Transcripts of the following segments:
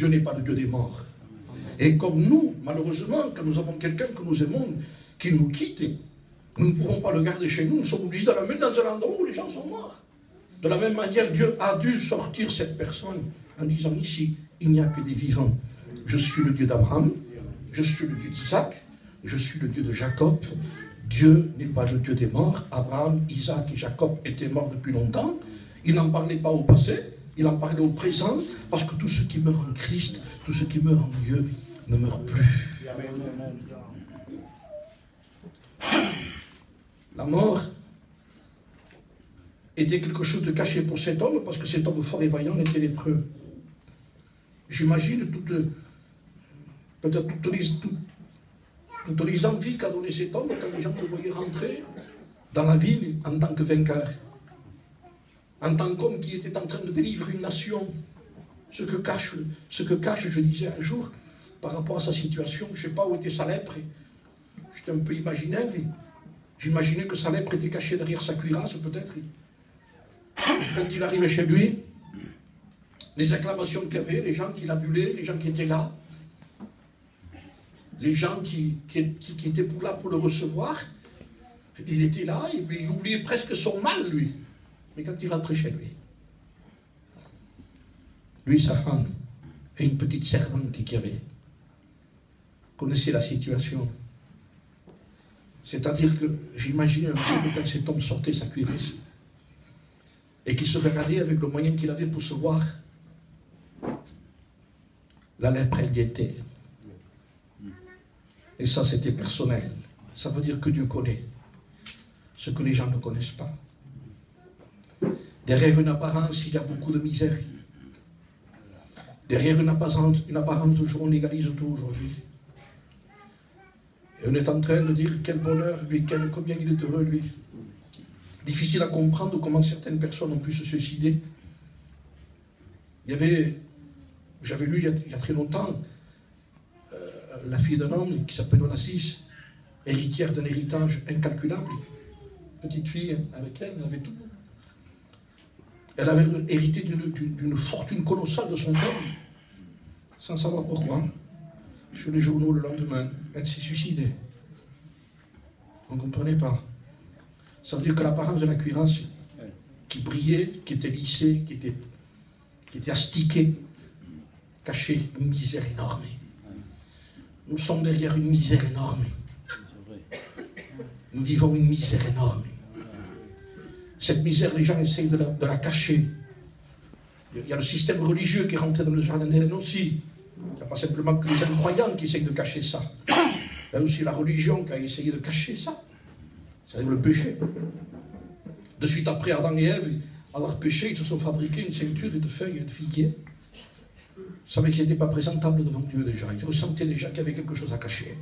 Dieu n'est pas le Dieu des morts. Et comme nous, malheureusement, quand nous avons quelqu'un que nous aimons, qui nous quitte, nous ne pourrons pas le garder chez nous. Nous sommes obligés de la mettre dans un endroit où les gens sont morts. De la même manière, Dieu a dû sortir cette personne en disant ici, il n'y a que des vivants. Je suis le Dieu d'Abraham, je suis le Dieu d'Isaac, je suis le Dieu de Jacob. Dieu n'est pas le Dieu des morts. Abraham, Isaac et Jacob étaient morts depuis longtemps. Il n'en parlait pas au passé, il en parlait au présent, parce que tous ceux qui meurent en Christ, tous ceux qui meurent en Dieu, ne meurent plus. La mort était quelque chose de caché pour cet homme, parce que cet homme fort et vaillant était lépreux. J'imagine toutes les envies qu'a donné cet homme quand les gens le voyaient rentrer dans la ville en tant que vainqueur, en tant qu'homme qui était en train de délivrer une nation. Ce que cache, je disais un jour, par rapport à sa situation, je ne sais pas où était sa lèpre, j'étais un peu imaginaire, j'imaginais que sa lèpre était cachée derrière sa cuirasse peut-être. Quand il arrivait chez lui, les acclamations qu'il y avait, les gens qui l'adulaient, les gens qui étaient là, les gens qui étaient là pour le recevoir, il était là, et il oubliait presque son mal, lui. Mais quand il rentrait chez lui, sa femme, et une petite servante qui avait, connaissait la situation. C'est-à-dire que j'imaginais un peu que quand cet homme sortait sa cuirasse, et qu'il se regardait avec le moyen qu'il avait pour se voir, la lèpre, elle y était. Et ça, c'était personnel. Ça veut dire que Dieu connaît ce que les gens ne connaissent pas. Derrière une apparence, il y a beaucoup de misère. Derrière une apparence toujours, on légalise tout aujourd'hui. Et on est en train de dire quel bonheur, lui, combien il est heureux, lui. Difficile à comprendre comment certaines personnes ont pu se suicider. J'avais lu il y a très longtemps, la fille d'un homme qui s'appelle Onassis, héritière d'un héritage incalculable. Petite fille, avec elle avait tout. Elle avait hérité d'une fortune colossale de son père, sans savoir pourquoi. Sur les journaux le lendemain, elle s'est suicidée. On ne comprenait pas. Ça veut dire que l'apparence de la cuirasse, qui brillait, qui était lissée, qui était astiquée, cachait une misère énorme. Nous sommes derrière une misère énorme. Nous vivons une misère énorme. Cette misère, les gens essayent de la cacher. Il y a le système religieux qui est rentré dans le jardin d'Éden aussi. Il n'y a pas simplement que les incroyants qui essayent de cacher ça. Il y a aussi la religion qui a essayé de cacher ça. C'est-à-dire le péché. De suite après, Adam et Ève, avoir péché, ils se sont fabriqués une ceinture de feuilles et de figuiers. Ils savaient qu'ils n'étaient pas présentables devant Dieu déjà. Ils ressentaient déjà qu'il y avait quelque chose à cacher.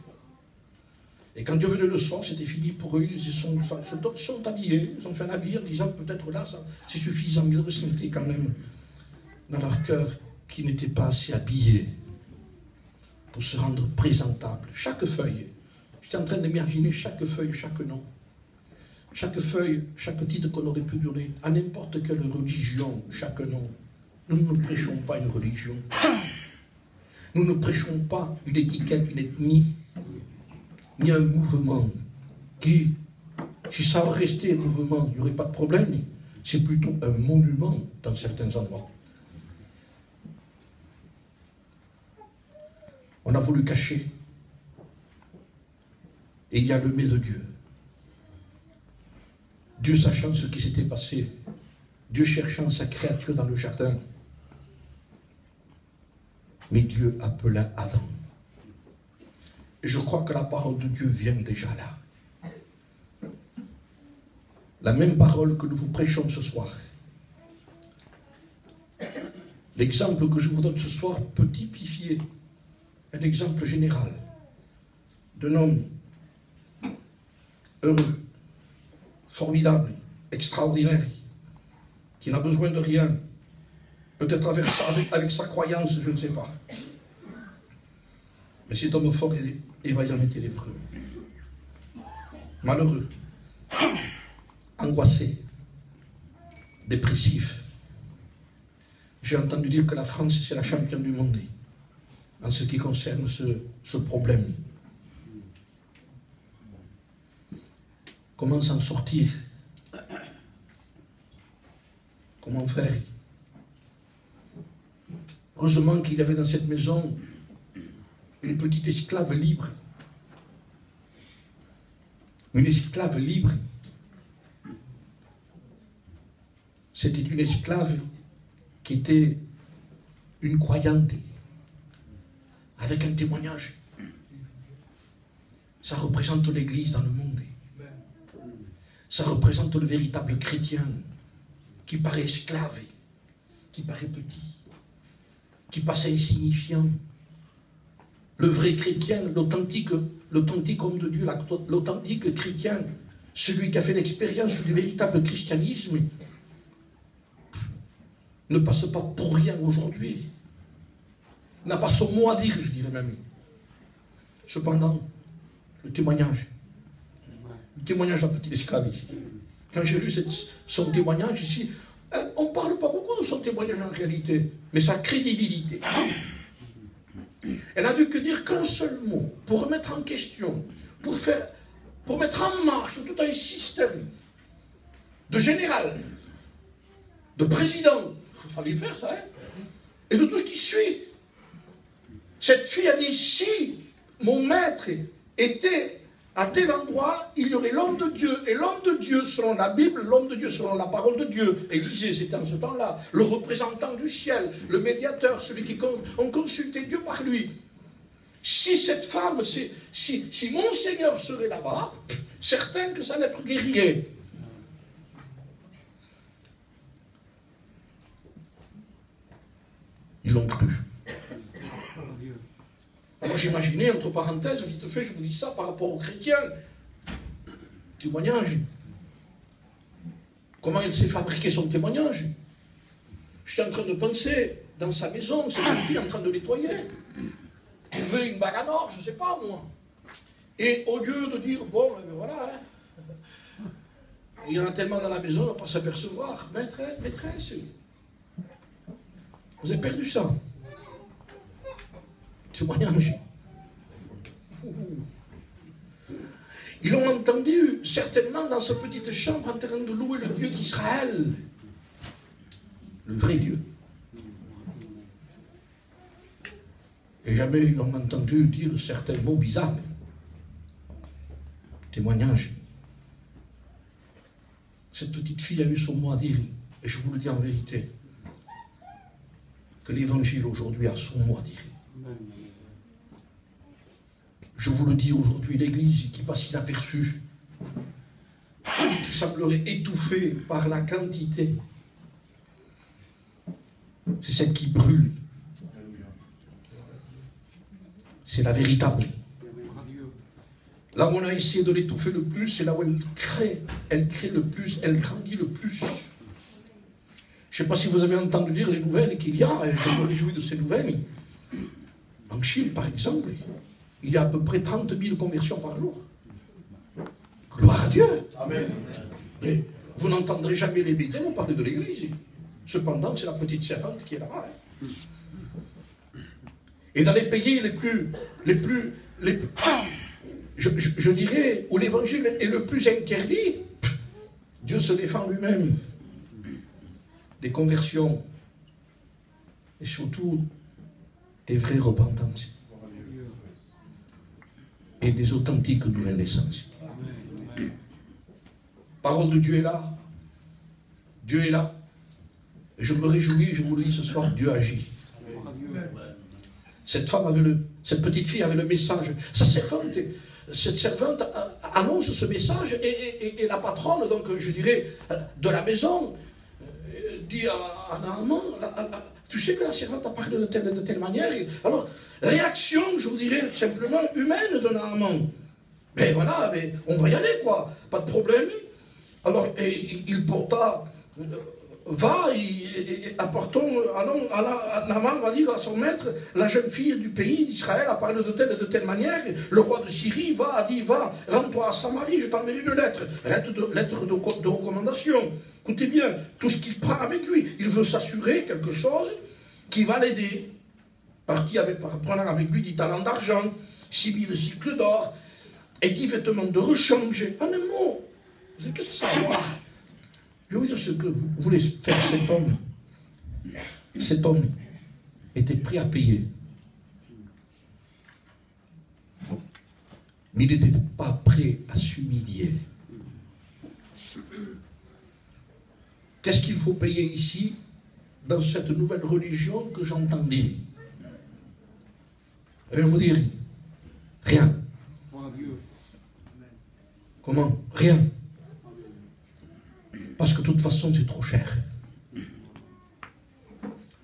Et quand Dieu venait le soir, c'était fini pour eux. Ils sont habillés, ils ont fait un habillé en disant peut-être là, c'est suffisant. Ils ressentaient quand même dans leur cœur qu'ils n'étaient pas assez habillés pour se rendre présentables. Chaque feuille, j'étais en train d'imaginer chaque feuille, chaque nom. Chaque feuille, chaque titre qu'on aurait pu donner à n'importe quelle religion, chaque nom. Nous ne prêchons pas une religion. Nous ne prêchons pas une étiquette, une ethnie, ni un mouvement qui, si ça restait un mouvement, il n'y aurait pas de problème. C'est plutôt un monument dans certains endroits. On a voulu cacher. Et il y a le mais de Dieu. Dieu sachant ce qui s'était passé, Dieu cherchant sa créature dans le jardin, mais Dieu appela Adam. Et je crois que la parole de Dieu vient déjà là. La même parole que nous vous prêchons ce soir. L'exemple que je vous donne ce soir peut typifier un exemple général d'un homme heureux, formidable, extraordinaire, qui n'a besoin de rien, peut-être avec sa croyance, je ne sais pas. Mais cet homme fort et vaillant était lépreux. Malheureux, angoissé, dépressif. J'ai entendu dire que la France, c'est la championne du monde. en ce qui concerne ce problème. Comment s'en sortir? Comment faire? Heureusement qu'il y avait dans cette maison une petite esclave libre. Une esclave libre. C'était une esclave qui était une croyante, avec un témoignage. Ça représente l'Église dans le monde. Ça représente le véritable chrétien, qui paraît esclave, qui paraît petit, qui passe insignifiant. Le vrai chrétien, l'authentique homme de Dieu, l'authentique chrétien, celui qui a fait l'expérience du véritable christianisme, ne passe pas pour rien aujourd'hui. N'a pas son mot à dire, je dirais même. Cependant, le témoignage de la petite esclave ici. Quand j'ai lu son témoignage ici, on ne parle pas beaucoup de son témoignage en réalité, mais sa crédibilité. Elle n'a dû que dire qu'un seul mot pour remettre en question, pour mettre en marche tout un système de général, de président. Il fallait le faire, ça, hein? Et de tout ce qui suit. Cette fille a dit, si mon maître était à tel endroit, il y aurait l'homme de Dieu. Et l'homme de Dieu, selon la Bible, l'homme de Dieu, selon la parole de Dieu. Élisée, c'était en ce temps-là, le représentant du ciel, le médiateur, celui qui on consultait Dieu par lui. Si cette femme, si mon Seigneur serait là-bas, certain que ça l'être guérirait. Ils l'ont cru. Alors j'imaginais, entre parenthèses, vite fait, je vous dis ça par rapport aux chrétiens. Témoignage. Comment elle s'est fabriqué son témoignage? Je suis en train de penser, dans sa maison, c'est une fille en train de nettoyer. Elle veut une bague à or, je ne sais pas moi. Et au lieu de dire, bon, ben voilà, hein, il y en a tellement dans la maison, on ne va pas s'apercevoir. Maîtresse, vous avez perdu ça. Témoignage. Ils l'ont entendu certainement dans sa petite chambre en train de louer le Dieu d'Israël. Le vrai Dieu. Et jamais ils l'ont entendu dire certains mots bizarres. Témoignage. Cette petite fille a eu son mot à dire. Et je vous le dis en vérité. Que l'évangile aujourd'hui a son mot à dire. Je vous le dis aujourd'hui, l'Église qui passe inaperçue, qui semblerait étouffée par la quantité, c'est celle qui brûle. C'est la véritable. Là où on a essayé de l'étouffer le plus, c'est là où elle crée le plus, elle grandit le plus. Je ne sais pas si vous avez entendu dire les nouvelles qu'il y a, et je me réjouis de ces nouvelles. En Chine, par exemple, il y a à peu près 30 000 conversions par jour. Gloire à Dieu. Amen. Mais vous n'entendrez jamais les bêtises, vous parlez de l'Église. Cependant, c'est la petite servante qui est là-bas. Hein. Et dans les pays je dirais, où l'évangile est le plus interdit, Dieu se défend lui-même des conversions et surtout des vraies repentances et des authentiques nouvelles naissances. Parole de Dieu est là. Dieu est là. Et je me réjouis, je vous le dis ce soir, Dieu agit. Cette petite fille avait le message. Cette servante annonce ce message et la patronne, donc je dirais, de la maison, dit à Naaman, tu sais que la servante a parlé de telle manière. Alors, réaction, je vous dirais, simplement humaine de Naaman. Ben voilà, mais on va y aller, quoi. Pas de problème. Alors, il porta, Naaman va dire à son maître, la jeune fille du pays d'Israël a parlé de telle manière, le roi de Syrie va, rends-toi à Samarie, je t'enverrai une lettre de recommandation. Écoutez bien, tout ce qu'il prend avec lui, il veut s'assurer quelque chose qui va l'aider. parti prenant avec lui 10 talents d'argent, 6000 cycles d'or, et 10 vêtements de rechange. En un mot, qu'est-ce que ça va? Je vais vous dire ce que vous voulez faire cet homme. Cet homme était prêt à payer. Mais il n'était pas prêt à s'humilier. Qu'est-ce qu'il faut payer ici, dans cette nouvelle religion que j'entendais? Je vais vous dire, rien. Comment? Rien. Parce que de toute façon, c'est trop cher.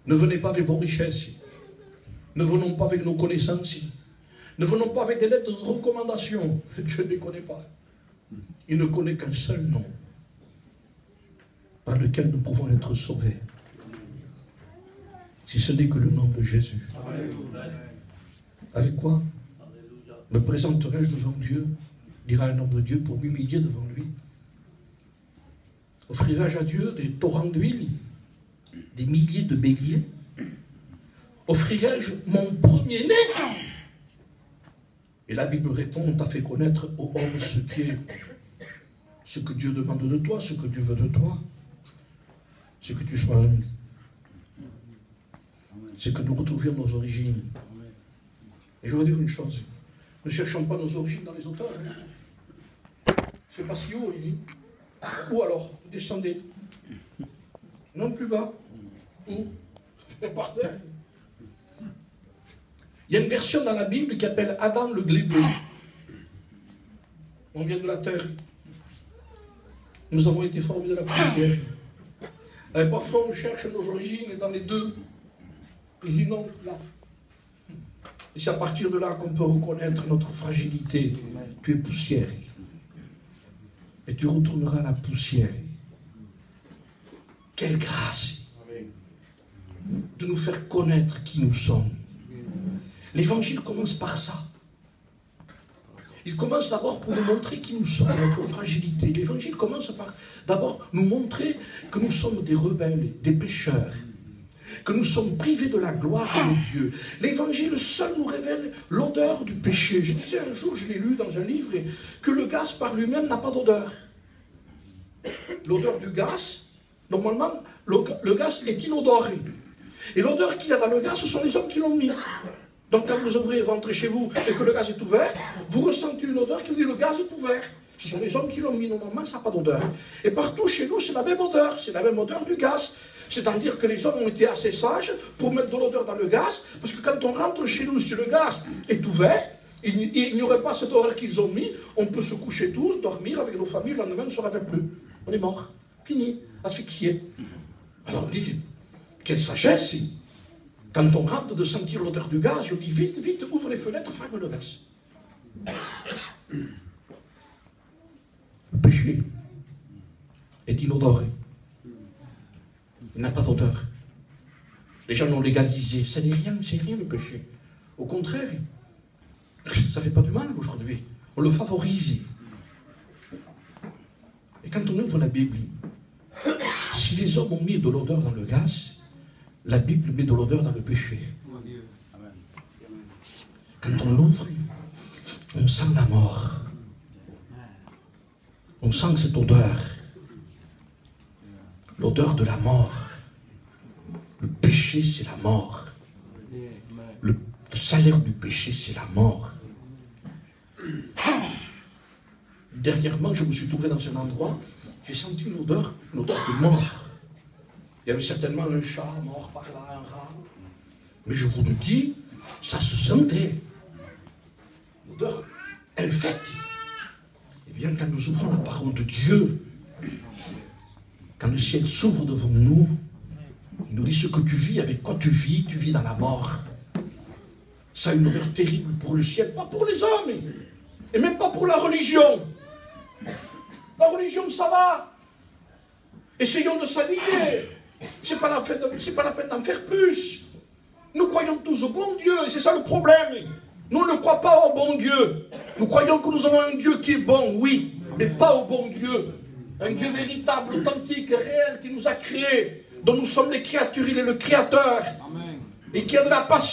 Ne venez pas avec vos richesses. Ne venons pas avec nos connaissances. Ne venons pas avec des lettres de recommandation. Dieu ne les connaît pas. Il ne connaît qu'un seul nom par lequel nous pouvons être sauvés. Si ce n'est que le nom de Jésus. Avec quoi me présenterai-je devant Dieu, dira un homme de Dieu, pour m'humilier devant lui? Offrirai-je à Dieu des torrents d'huile, des milliers de béliers? Offrirai-je mon premier-né? Et la Bible répond, on t'a fait connaître aux hommes ce que Dieu demande de toi, ce que Dieu veut de toi. C'est que tu sois humble. C'est que nous retrouvions nos origines. Et je vais vous dire une chose. Ne cherchons pas nos origines dans les auteurs. Hein. C'est pas si haut, il dit. Ou alors, descendez. Non, plus bas. Ou par terre. Il y a une version dans la Bible qui appelle Adam le glébeux. On vient de la terre. Nous avons été formés de la poussière. Et parfois on cherche nos origines dans les deux. Il dit non, là. Et c'est à partir de là qu'on peut reconnaître notre fragilité. Tu es poussière. Et tu retourneras à la poussière. Quelle grâce de nous faire connaître qui nous sommes. L'évangile commence par ça. Il commence d'abord pour nous montrer qui nous sommes, notre fragilité. L'évangile commence par d'abord nous montrer que nous sommes des rebelles, des pécheurs, que nous sommes privés de la gloire de Dieu. L'évangile seul nous révèle l'odeur du péché. Je disais un jour, je l'ai lu dans un livre, que le gaz par lui-même n'a pas d'odeur. L'odeur du gaz, normalement, le gaz est inodore. Et l'odeur qu'il y a dans le gaz, ce sont les hommes qui l'ont mis. Donc quand vous ouvrez, vous rentrez chez vous et que le gaz est ouvert, vous ressentez une odeur qui vous dit le gaz est ouvert. Ce sont les hommes qui l'ont mis, normalement ça n'a pas d'odeur. Et partout chez nous c'est la même odeur, c'est la même odeur du gaz. C'est-à-dire que les hommes ont été assez sages pour mettre de l'odeur dans le gaz, parce que quand on rentre chez nous, si le gaz est ouvert, il n'y aurait pas cette odeur qu'ils ont mis, on peut se coucher tous, dormir avec nos familles, le lendemain on ne se réveille plus. On est mort, fini, asphyxié. Alors on dit, quelle sagesse! Quand on rentre de sentir l'odeur du gaz, je dis vite, vite, ouvre les fenêtres, ferme le gaz. Le péché est inodore. Il n'a pas d'odeur. Les gens l'ont légalisé. Ça n'est rien, c'est rien le péché. Au contraire, ça ne fait pas du mal aujourd'hui. On le favorise. Et quand on ouvre la Bible, si les hommes ont mis de l'odeur dans le gaz, la Bible met de l'odeur dans le péché. Quand on l'ouvre, on sent la mort. On sent cette odeur. L'odeur de la mort. Le péché, c'est la mort. Le salaire du péché, c'est la mort. Dernièrement, je me suis trouvé dans un endroit, j'ai senti une odeur de mort. Il y avait certainement un chat mort par là, un rat. Mais je vous le dis, ça se sentait. L'odeur infecte. Eh bien, quand nous ouvrons la parole de Dieu, quand le ciel s'ouvre devant nous, il nous dit ce que tu vis, avec quoi tu vis dans la mort. Ça a une odeur terrible pour le ciel, pas pour les hommes, et même pas pour la religion. La religion, ça va. Essayons de s'habiller. C'est pas la peine d'en faire plus. Nous croyons tous au bon Dieu, et c'est ça le problème. Nous ne croyons pas au bon Dieu. Nous croyons que nous avons un Dieu qui est bon, oui, mais pas au bon Dieu. Un Dieu véritable, authentique, réel, qui nous a créés, dont nous sommes les créatures, il est le Créateur. Amen. Et qui a de la patience.